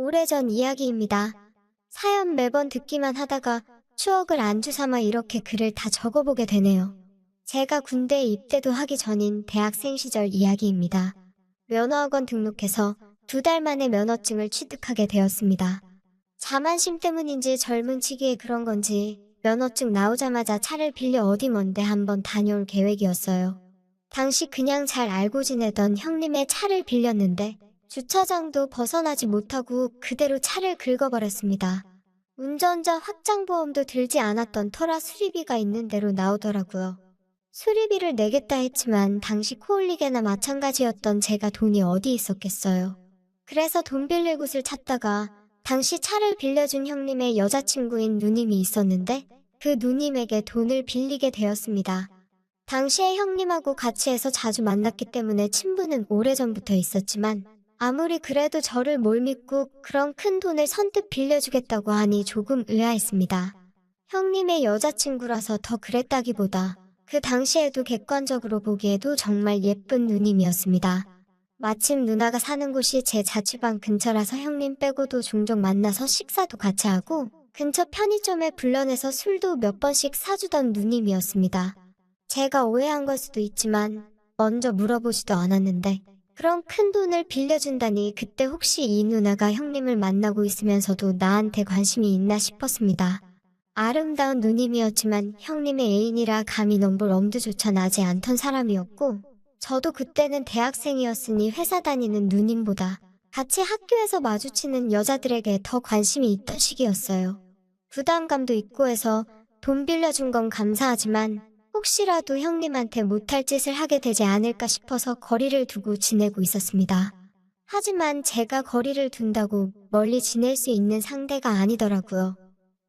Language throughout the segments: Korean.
오래전 이야기입니다. 사연 매번 듣기만 하다가 추억을 안주 삼아 이렇게 글을 다 적어보게 되네요. 제가 군대에 입대도 하기 전인 대학생 시절 이야기입니다. 면허학원 등록해서 2달 만에 면허증을 취득하게 되었습니다. 자만심 때문인지 젊은 치기에 그런 건지 면허증 나오자마자 차를 빌려 어디 먼데 한번 다녀올 계획이었어요. 당시 그냥 잘 알고 지내던 형님의 차를 빌렸는데 주차장도 벗어나지 못하고 그대로 차를 긁어버렸습니다. 운전자 확장보험도 들지 않았던 터라 수리비가 있는 대로 나오더라고요. 수리비를 내겠다 했지만 당시 코올리게나 마찬가지였던 제가 돈이 어디 있었겠어요. 그래서 돈 빌릴 곳을 찾다가 당시 차를 빌려준 형님의 여자친구인 누님이 있었는데 그 누님에게 돈을 빌리게 되었습니다. 당시에 형님하고 같이 해서 자주 만났기 때문에 친분은 오래전부터 있었지만 아무리 그래도 저를 뭘 믿고 그런 큰 돈을 선뜻 빌려주겠다고 하니 조금 의아했습니다. 형님의 여자친구라서 더 그랬다기보다 그 당시에도 객관적으로 보기에도 정말 예쁜 누님이었습니다. 마침 누나가 사는 곳이 제 자취방 근처라서 형님 빼고도 종종 만나서 식사도 같이 하고 근처 편의점에 불러내서 술도 몇 번씩 사주던 누님이었습니다. 제가 오해한 걸 수도 있지만 먼저 물어보지도 않았는데 그런 큰 돈을 빌려준다니 그때 혹시 이 누나가 형님을 만나고 있으면서도 나한테 관심이 있나 싶었습니다. 아름다운 누님이었지만 형님의 애인이라 감히 넘볼 엄두조차 나지 않던 사람이었고 저도 그때는 대학생이었으니 회사 다니는 누님보다 같이 학교에서 마주치는 여자들에게 더 관심이 있던 시기였어요. 부담감도 있고 해서 돈 빌려준 건 감사하지만 혹시라도 형님한테 못할 짓을 하게 되지 않을까 싶어서 거리를 두고 지내고 있었습니다. 하지만 제가 거리를 둔다고 멀리 지낼 수 있는 상대가 아니더라고요.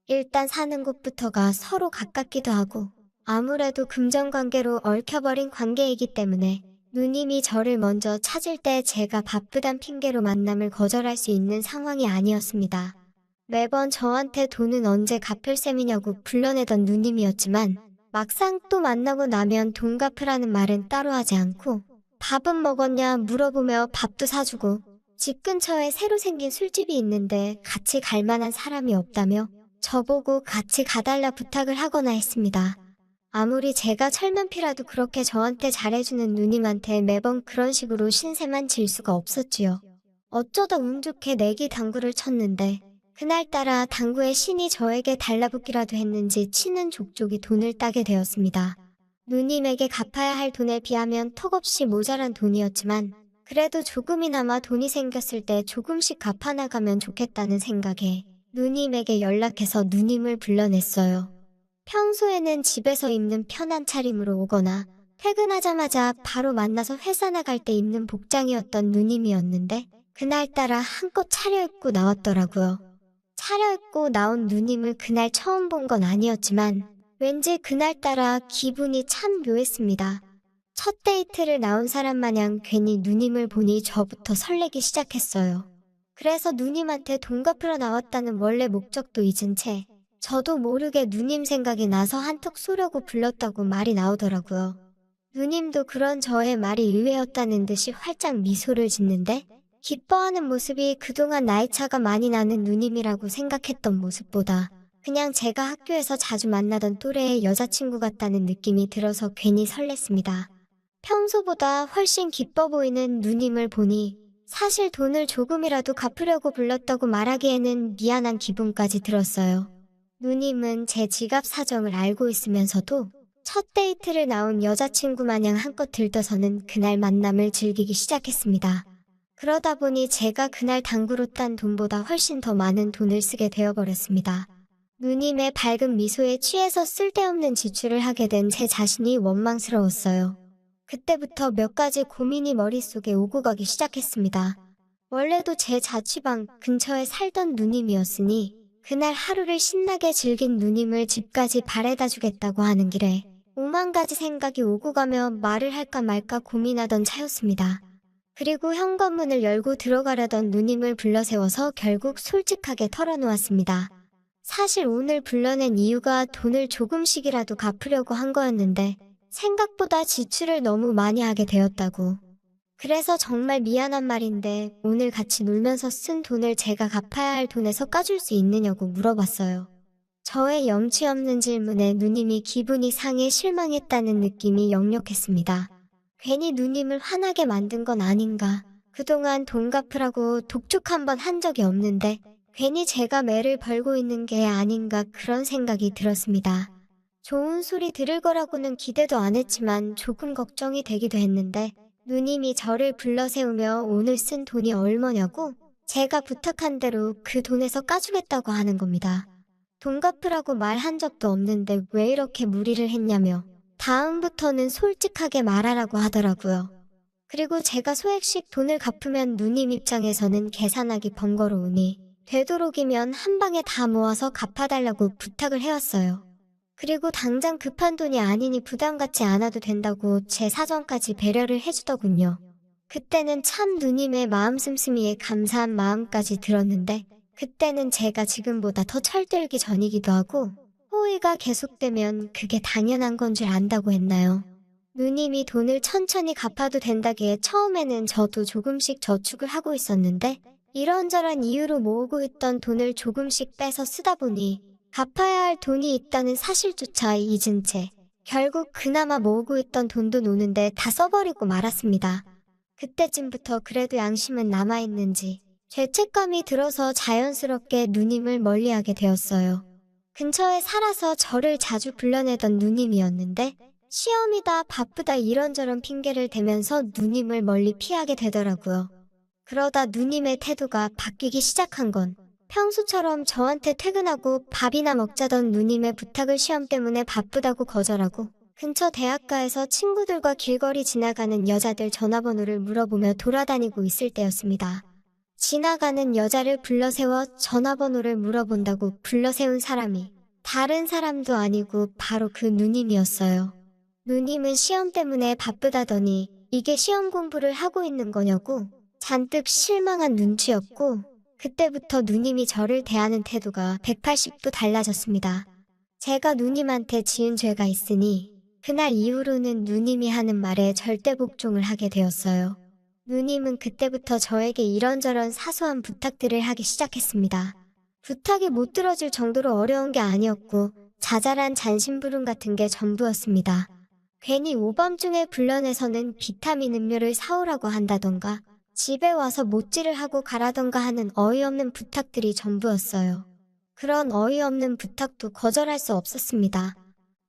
일단 사는 곳부터가 서로 가깝기도 하고 아무래도 금전관계로 얽혀버린 관계이기 때문에 누님이 저를 먼저 찾을 때 제가 바쁘단 핑계로 만남을 거절할 수 있는 상황이 아니었습니다. 매번 저한테 돈은 언제 갚을 셈이냐고 불러내던 누님이었지만 막상 또 만나고 나면 돈 갚으라는 말은 따로 하지 않고 밥은 먹었냐 물어보며 밥도 사주고 집 근처에 새로 생긴 술집이 있는데 같이 갈 만한 사람이 없다며 저보고 같이 가달라 부탁을 하거나 했습니다. 아무리 제가 철면피라도 그렇게 저한테 잘해주는 누님한테 매번 그런 식으로 신세만 질 수가 없었지요. 어쩌다 운 좋게 내기 당구를 쳤는데 그날따라 당구의 신이 저에게 달라붙기라도 했는지 치는 족족이 돈을 따게 되었습니다. 누님에게 갚아야 할 돈에 비하면 턱없이 모자란 돈이었지만 그래도 조금이나마 돈이 생겼을 때 조금씩 갚아나가면 좋겠다는 생각에 누님에게 연락해서 누님을 불러냈어요. 평소에는 집에서 입는 편한 차림으로 오거나 퇴근하자마자 바로 만나서 회사 나갈 때 입는 복장이었던 누님이었는데 그날따라 한껏 차려입고 나왔더라고요. 차려입고 나온 누님을 그날 처음 본 건 아니었지만 왠지 그날따라 기분이 참 묘했습니다. 첫 데이트를 나온 사람 마냥 괜히 누님을 보니 저부터 설레기 시작했어요. 그래서 누님한테 돈 갚으러 나왔다는 원래 목적도 잊은 채 저도 모르게 누님 생각이 나서 한턱 쏘려고 불렀다고 말이 나오더라고요. 누님도 그런 저의 말이 의외였다는 듯이 활짝 미소를 짓는데 기뻐하는 모습이 그동안 나이 차가 많이 나는 누님이라고 생각했던 모습보다 그냥 제가 학교에서 자주 만나던 또래의 여자친구 같다는 느낌이 들어서 괜히 설렜습니다. 평소보다 훨씬 기뻐 보이는 누님을 보니 사실 돈을 조금이라도 갚으려고 불렀다고 말하기에는 미안한 기분까지 들었어요. 누님은 제 지갑 사정을 알고 있으면서도 첫 데이트를 나온 여자친구 마냥 한껏 들떠서는 그날 만남을 즐기기 시작했습니다. 그러다 보니 제가 그날 당구로 딴 돈보다 훨씬 더 많은 돈을 쓰게 되어버렸습니다. 누님의 밝은 미소에 취해서 쓸데없는 지출을 하게 된 제 자신이 원망스러웠어요. 그때부터 몇 가지 고민이 머릿속에 오고 가기 시작했습니다. 원래도 제 자취방 근처에 살던 누님이었으니 그날 하루를 신나게 즐긴 누님을 집까지 바래다 주겠다고 하는 길에 5만 가지 생각이 오고 가며 말을 할까 말까 고민하던 차였습니다. 그리고 현관문을 열고 들어가려던 누님을 불러세워서 결국 솔직하게 털어놓았습니다. 사실 오늘 불러낸 이유가 돈을 조금씩이라도 갚으려고 한 거였는데 생각보다 지출을 너무 많이 하게 되었다고. 그래서 정말 미안한 말인데 오늘 같이 놀면서 쓴 돈을 제가 갚아야 할 돈에서 까줄 수 있느냐고 물어봤어요. 저의 염치 없는 질문에 누님이 기분이 상해 실망했다는 느낌이 역력했습니다. 괜히 누님을 화나게 만든 건 아닌가. 그동안 돈 갚으라고 독촉 한 번 한 적이 없는데 괜히 제가 매를 벌고 있는 게 아닌가 그런 생각이 들었습니다. 좋은 소리 들을 거라고는 기대도 안 했지만 조금 걱정이 되기도 했는데 누님이 저를 불러 세우며 오늘 쓴 돈이 얼마냐고 제가 부탁한 대로 그 돈에서 까주겠다고 하는 겁니다. 돈 갚으라고 말한 적도 없는데 왜 이렇게 무리를 했냐며 다음부터는 솔직하게 말하라고 하더라고요. 그리고 제가 소액씩 돈을 갚으면 누님 입장에서는 계산하기 번거로우니 되도록이면 한 방에 다 모아서 갚아달라고 부탁을 해왔어요. 그리고 당장 급한 돈이 아니니 부담 갖지 않아도 된다고 제 사정까지 배려를 해주더군요. 그때는 참 누님의 마음 씀씀이에 감사한 마음까지 들었는데 그때는 제가 지금보다 더 철들기 전이기도 하고 호의가 계속되면 그게 당연한 건 줄 안다고 했나요? 누님이 돈을 천천히 갚아도 된다기에 처음에는 저도 조금씩 저축을 하고 있었는데 이런저런 이유로 모으고 있던 돈을 조금씩 빼서 쓰다 보니 갚아야 할 돈이 있다는 사실조차 잊은 채 결국 그나마 모으고 있던 돈도 노는데 다 써버리고 말았습니다. 그때쯤부터 그래도 양심은 남아있는지 죄책감이 들어서 자연스럽게 누님을 멀리하게 되었어요. 근처에 살아서 저를 자주 불러내던 누님이었는데 시험이다 바쁘다 이런저런 핑계를 대면서 누님을 멀리 피하게 되더라고요. 그러다 누님의 태도가 바뀌기 시작한 건 평소처럼 저한테 퇴근하고 밥이나 먹자던 누님의 부탁을 시험 때문에 바쁘다고 거절하고 근처 대학가에서 친구들과 길거리 지나가는 여자들 전화번호를 물어보며 돌아다니고 있을 때였습니다. 지나가는 여자를 불러세워 전화번호를 물어본다고 불러세운 사람이 다른 사람도 아니고 바로 그 누님이었어요. 누님은 시험 때문에 바쁘다더니 이게 시험 공부를 하고 있는 거냐고 잔뜩 실망한 눈치였고 그때부터 누님이 저를 대하는 태도가 180도 달라졌습니다. 제가 누님한테 지은 죄가 있으니 그날 이후로는 누님이 하는 말에 절대 복종을 하게 되었어요. 누님은 그때부터 저에게 이런저런 사소한 부탁들을 하기 시작했습니다. 부탁이 못 들어줄 정도로 어려운 게 아니었고 자잘한 잔심부름 같은 게 전부였습니다. 괜히 오밤중에 불러내서는 비타민 음료를 사오라고 한다던가 집에 와서 못질을 하고 가라던가 하는 어이없는 부탁들이 전부였어요. 그런 어이없는 부탁도 거절할 수 없었습니다.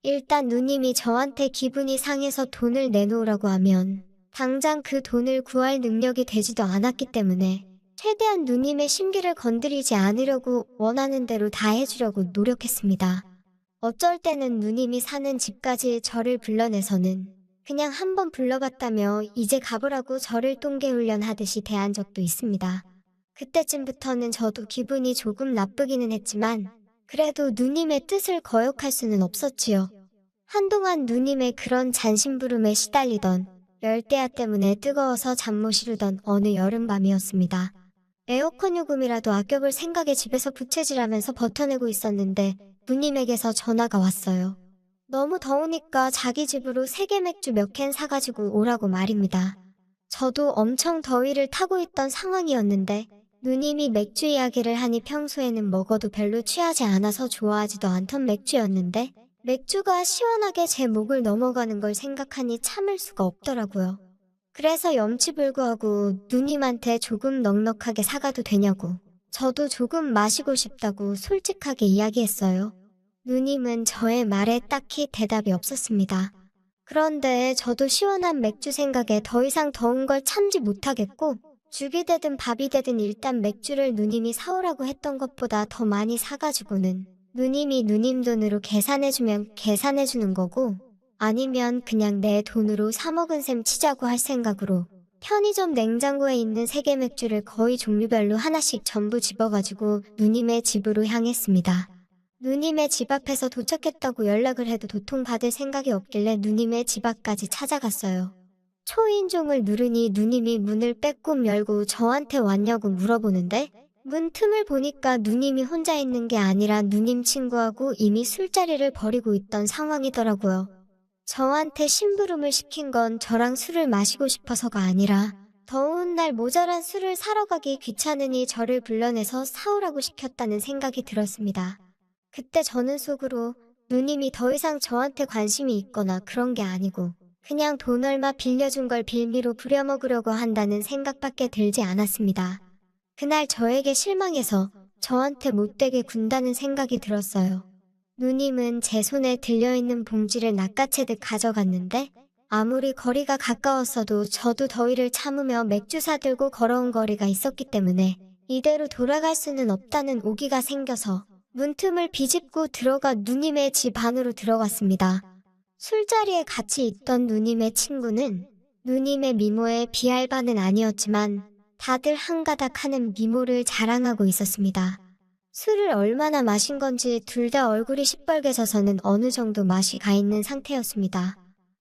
일단 누님이 저한테 기분이 상해서 돈을 내놓으라고 하면 당장 그 돈을 구할 능력이 되지도 않았기 때문에 최대한 누님의 심기를 건드리지 않으려고 원하는 대로 다 해주려고 노력했습니다. 어쩔 때는 누님이 사는 집까지 저를 불러내서는 그냥 한번 불러봤다며 이제 가보라고 저를 똥개훈련하듯이 대한 적도 있습니다. 그때쯤부터는 저도 기분이 조금 나쁘기는 했지만 그래도 누님의 뜻을 거역할 수는 없었지요. 한동안 누님의 그런 잔심부름에 시달리던 열대야 때문에 뜨거워서 잠 못 이루던 어느 여름밤이었습니다. 에어컨 요금이라도 아껴볼 생각에 집에서 부채질하면서 버텨내고 있었는데 누님에게서 전화가 왔어요. 너무 더우니까 자기 집으로 세계 맥주 몇 캔 사가지고 오라고 말입니다. 저도 엄청 더위를 타고 있던 상황이었는데 누님이 맥주 이야기를 하니 평소에는 먹어도 별로 취하지 않아서 좋아하지도 않던 맥주였는데 맥주가 시원하게 제 목을 넘어가는 걸 생각하니 참을 수가 없더라고요. 그래서 염치불구하고 누님한테 조금 넉넉하게 사가도 되냐고 저도 조금 마시고 싶다고 솔직하게 이야기했어요. 누님은 저의 말에 딱히 대답이 없었습니다. 그런데 저도 시원한 맥주 생각에 더 이상 더운 걸 참지 못하겠고 죽이 되든 밥이 되든 일단 맥주를 누님이 사오라고 했던 것보다 더 많이 사가지고는 누님이 누님 돈으로 계산해주면 계산해주는 거고 아니면 그냥 내 돈으로 사 먹은 셈 치자고 할 생각으로 편의점 냉장고에 있는 세계 맥주를 거의 종류별로 하나씩 전부 집어가지고 누님의 집으로 향했습니다. 누님의 집 앞에서 도착했다고 연락을 해도 도통받을 생각이 없길래 누님의 집 앞까지 찾아갔어요. 초인종을 누르니 누님이 문을 빼꼼 열고 저한테 왔냐고 물어보는데 문 틈을 보니까 누님이 혼자 있는 게 아니라 누님 친구하고 이미 술자리를 벌이고 있던 상황이더라고요. 저한테 심부름을 시킨 건 저랑 술을 마시고 싶어서가 아니라 더운 날 모자란 술을 사러 가기 귀찮으니 저를 불러내서 사오라고 시켰다는 생각이 들었습니다. 그때 저는 속으로 누님이 더 이상 저한테 관심이 있거나 그런 게 아니고 그냥 돈 얼마 빌려준 걸 빌미로 부려먹으려고 한다는 생각밖에 들지 않았습니다. 그날 저에게 실망해서 저한테 못되게 군다는 생각이 들었어요. 누님은 제 손에 들려있는 봉지를 낚아채듯 가져갔는데 아무리 거리가 가까웠어도 저도 더위를 참으며 맥주 사들고 걸어온 거리가 있었기 때문에 이대로 돌아갈 수는 없다는 오기가 생겨서 문틈을 비집고 들어가 누님의 집 안으로 들어갔습니다. 술자리에 같이 있던 누님의 친구는 누님의 미모에 비할 바는 아니었지만 다들 한가닥 하는 미모를 자랑하고 있었습니다. 술을 얼마나 마신 건지 둘 다 얼굴이 시뻘개져서는 어느 정도 맛이 가 있는 상태였습니다.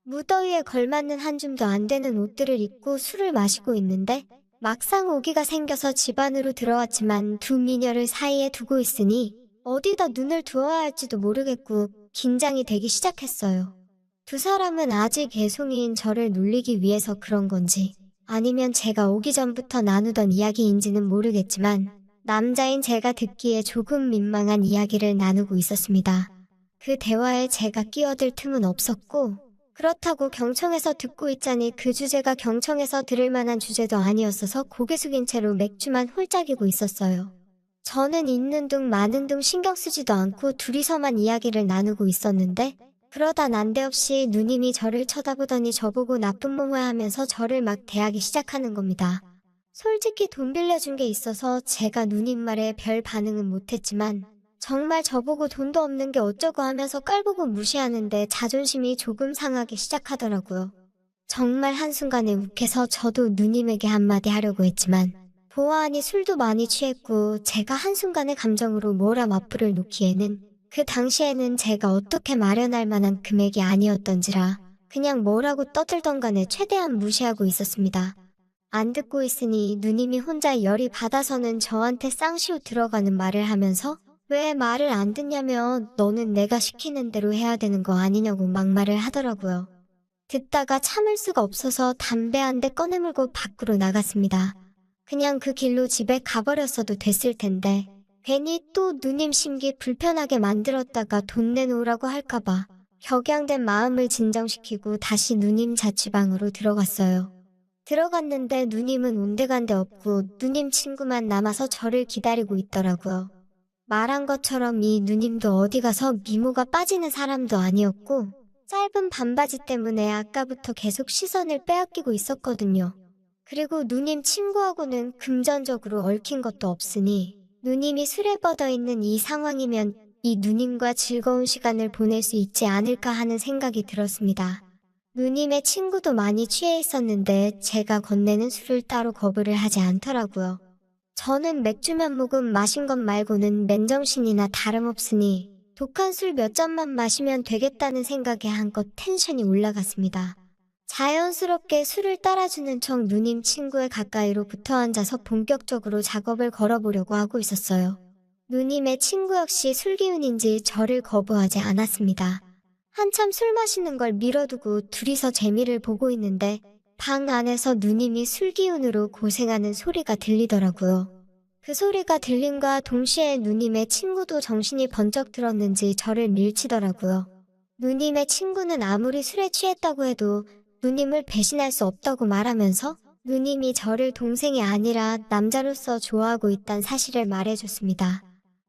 무더위에 걸맞는 한 줌도 안 되는 옷들을 입고 술을 마시고 있는데 막상 오기가 생겨서 집 안으로 들어왔지만 두 미녀를 사이에 두고 있으니 어디다 눈을 두어야 할지도 모르겠고 긴장이 되기 시작했어요. 두 사람은 아직 애송이인 저를 놀리기 위해서 그런 건지 아니면 제가 오기 전부터 나누던 이야기인지는 모르겠지만 남자인 제가 듣기에 조금 민망한 이야기를 나누고 있었습니다. 그 대화에 제가 끼어들 틈은 없었고 그렇다고 경청해서 듣고 있자니 그 주제가 경청해서 들을 만한 주제도 아니었어서 고개 숙인 채로 맥주만 홀짝이고 있었어요. 저는 있는 둥 마는 둥 신경 쓰지도 않고 둘이서만 이야기를 나누고 있었는데 그러다 난데없이 누님이 저를 쳐다보더니 저보고 나쁜 몸을 하면서 저를 막 대하기 시작하는 겁니다. 솔직히 돈 빌려준 게 있어서 제가 누님 말에 별 반응은 못했지만 정말 저보고 돈도 없는 게 어쩌고 하면서 깔보고 무시하는데 자존심이 조금 상하기 시작하더라고요. 정말 한순간에 욱해서 저도 누님에게 한마디 하려고 했지만 보아하니 술도 많이 취했고 제가 한순간에 감정으로 뭐라 맞불을 놓기에는 그 당시에는 제가 어떻게 마련할 만한 금액이 아니었던지라 그냥 뭐라고 떠들던 간에 최대한 무시하고 있었습니다. 안 듣고 있으니 누님이 혼자 열이 받아서는 저한테 쌍시옷 들어가는 말을 하면서 왜 말을 안 듣냐며 너는 내가 시키는 대로 해야 되는 거 아니냐고 막말을 하더라고요. 듣다가 참을 수가 없어서 담배 한 대 꺼내물고 밖으로 나갔습니다. 그냥 그 길로 집에 가버렸어도 됐을 텐데 괜히 또 누님 심기 불편하게 만들었다가 돈 내놓으라고 할까봐 격양된 마음을 진정시키고 다시 누님 자취방으로 들어갔어요. 들어갔는데 누님은 온데간데 없고 누님 친구만 남아서 저를 기다리고 있더라고요. 말한 것처럼 이 누님도 어디 가서 미모가 빠지는 사람도 아니었고 짧은 반바지 때문에 아까부터 계속 시선을 빼앗기고 있었거든요. 그리고 누님 친구하고는 금전적으로 얽힌 것도 없으니 누님이 술에 뻗어있는 이 상황이면 이 누님과 즐거운 시간을 보낼 수 있지 않을까 하는 생각이 들었습니다. 누님의 친구도 많이 취해 있었는데 제가 건네는 술을 따로 거부를 하지 않더라고요. 저는 맥주 몇 모금 마신 것 말고는 맨정신이나 다름없으니 독한 술 몇 잔만 마시면 되겠다는 생각에 한껏 텐션이 올라갔습니다. 자연스럽게 술을 따라주는 척 누님 친구의 가까이로 붙어 앉아서 본격적으로 작업을 걸어보려고 하고 있었어요. 누님의 친구 역시 술기운인지 저를 거부하지 않았습니다. 한참 술 마시는 걸 미뤄두고 둘이서 재미를 보고 있는데 방 안에서 누님이 술기운으로 고생하는 소리가 들리더라고요. 그 소리가 들림과 동시에 누님의 친구도 정신이 번쩍 들었는지 저를 밀치더라고요. 누님의 친구는 아무리 술에 취했다고 해도 누님을 배신할 수 없다고 말하면서 누님이 저를 동생이 아니라 남자로서 좋아하고 있다는 사실을 말해줬습니다.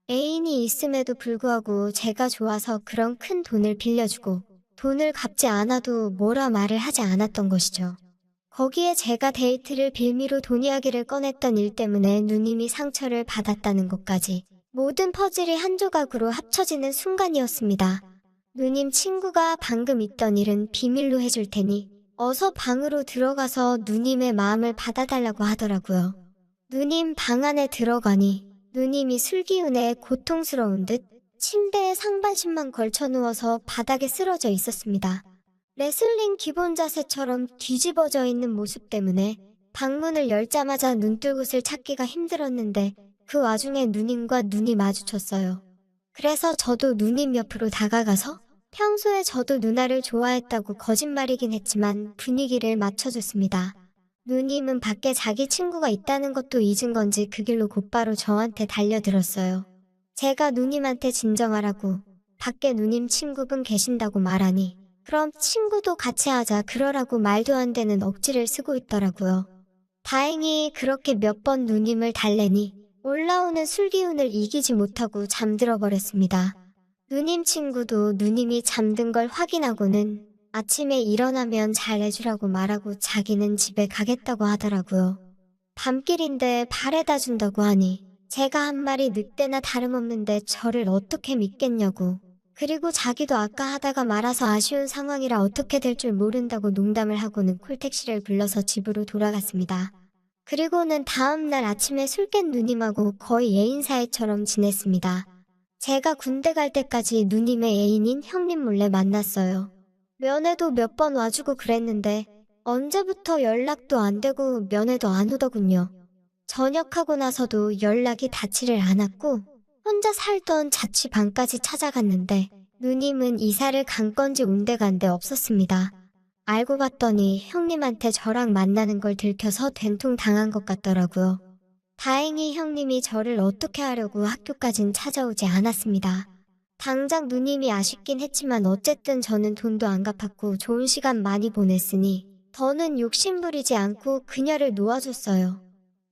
애인이 있음에도 불구하고 제가 좋아서 그런 큰 돈을 빌려주고 돈을 갚지 않아도 뭐라 말을 하지 않았던 것이죠. 거기에 제가 데이트를 빌미로 돈 이야기를 꺼냈던 일 때문에 누님이 상처를 받았다는 것까지 모든 퍼즐이 한 조각으로 합쳐지는 순간이었습니다. 누님 친구가 방금 있던 일은 비밀로 해줄 테니 어서 방으로 들어가서 누님의 마음을 받아달라고 하더라고요. 누님 방 안에 들어가니 누님이 술기운에 고통스러운 듯 침대에 상반신만 걸쳐 누워서 바닥에 쓰러져 있었습니다. 레슬링 기본 자세처럼 뒤집어져 있는 모습 때문에 방문을 열자마자 눈뜰 곳을 찾기가 힘들었는데 그 와중에 누님과 눈이 마주쳤어요. 그래서 저도 누님 옆으로 다가가서 평소에 저도 누나를 좋아했다고 거짓말이긴 했지만 분위기를 맞춰줬습니다. 누님은 밖에 자기 친구가 있다는 것도 잊은 건지 그 길로 곧바로 저한테 달려들었어요. 제가 누님한테 진정하라고 밖에 누님 친구분 계신다고 말하니 그럼 친구도 같이 하자 그러라고 말도 안 되는 억지를 쓰고 있더라고요. 다행히 그렇게 몇 번 누님을 달래니 올라오는 술 기운을 이기지 못하고 잠들어 버렸습니다. 누님 친구도 누님이 잠든 걸 확인하고는 아침에 일어나면 잘해주라고 말하고 자기는 집에 가겠다고 하더라고요. 밤길인데 발에다 준다고 하니 제가 한 말이 늑대나 다름없는데 저를 어떻게 믿겠냐고. 그리고 자기도 아까 하다가 말아서 아쉬운 상황이라 어떻게 될 줄 모른다고 농담을 하고는 콜택시를 불러서 집으로 돌아갔습니다. 그리고는 다음날 아침에 술 깬 누님하고 거의 애인 사이처럼 지냈습니다. 제가 군대 갈 때까지 누님의 애인인 형님 몰래 만났어요. 면회도 몇 번 와주고 그랬는데 언제부터 연락도 안 되고 면회도 안 오더군요. 전역하고 나서도 연락이 닿지를 않았고 혼자 살던 자취방까지 찾아갔는데 누님은 이사를 간 건지 온데간데 없었습니다. 알고 봤더니 형님한테 저랑 만나는 걸 들켜서 된통 당한 것 같더라고요. 다행히 형님이 저를 어떻게 하려고 학교까진 찾아오지 않았습니다. 당장 누님이 아쉽긴 했지만 어쨌든 저는 돈도 안 갚았고 좋은 시간 많이 보냈으니 더는 욕심부리지 않고 그녀를 놓아줬어요.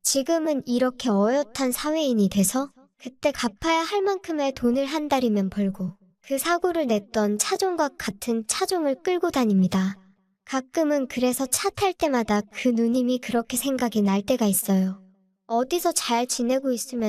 지금은 이렇게 어엿한 사회인이 돼서 그때 갚아야 할 만큼의 돈을 한 달이면 벌고 그 사고를 냈던 차종과 같은 차종을 끌고 다닙니다. 가끔은 그래서 차 탈 때마다 그 누님이 그렇게 생각이 날 때가 있어요. 어디서 잘 지내고 있으면